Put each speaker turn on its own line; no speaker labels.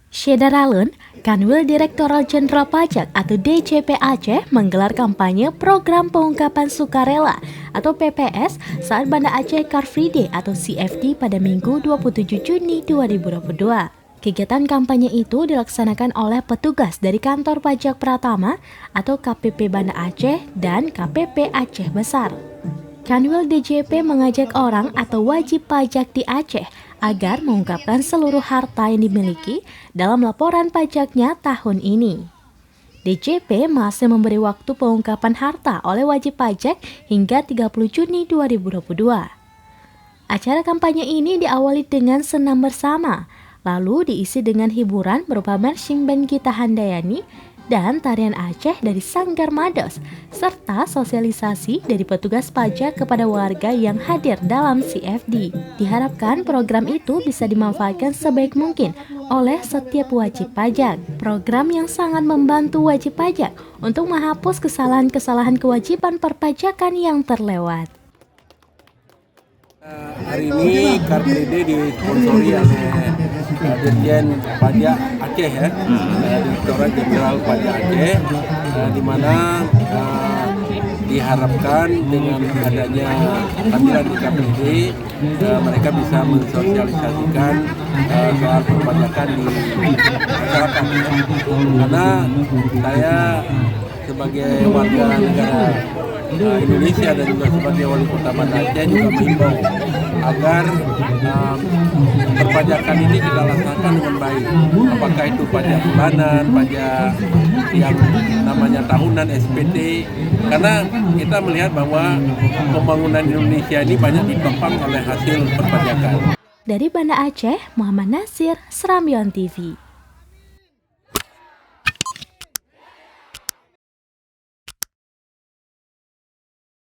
Syeda Ralun, Kanwil Direktorat Jenderal Pajak atau DJP Aceh menggelar kampanye program pengungkapan sukarela atau PPS saat Banda Aceh Car Free Day atau CFD pada Minggu 27 Juni 2022. Kegiatan kampanye itu dilaksanakan oleh petugas dari Kantor Pajak Pratama atau KPP Banda Aceh dan KPP Aceh Besar. Kanwil DJP mengajak orang atau wajib pajak di Aceh agar mengungkapkan seluruh harta yang dimiliki dalam laporan pajaknya tahun ini. DJP masih memberi waktu pengungkapan harta oleh wajib pajak hingga 30 Juni 2022. Acara kampanye ini diawali dengan senam bersama, lalu diisi dengan hiburan berupa marching band Gita Handayani dan tarian Aceh dari Sanggar Mados, serta sosialisasi dari petugas pajak kepada warga yang hadir dalam CFD. Diharapkan program itu bisa dimanfaatkan sebaik mungkin oleh setiap wajib pajak. Program yang sangat membantu wajib pajak untuk menghapus kesalahan-kesalahan kewajiban perpajakan yang terlewat.
Hari ini Car Free Day disponsori oleh Dirjen Pajak Aceh ya, Direktorat Jenderal Pajak Aceh, di mana diharapkan dengan adanya hadiran di Car Free Day, mereka bisa mensosialisasikan soal perpajakan di masyarakat. Karena saya sebagai warga negara Indonesia dan juga sebagai wali kota Banda Aceh juga mengimbau agar perpajakan ini kita laksanakan dengan baik. Apakah itu pajak bulanan, pajak yang namanya tahunan SPT, karena kita melihat bahwa pembangunan Indonesia ini banyak ditopang oleh hasil perpajakan.
Dari Banda Aceh, Muhammad Nasir, Serambion TV.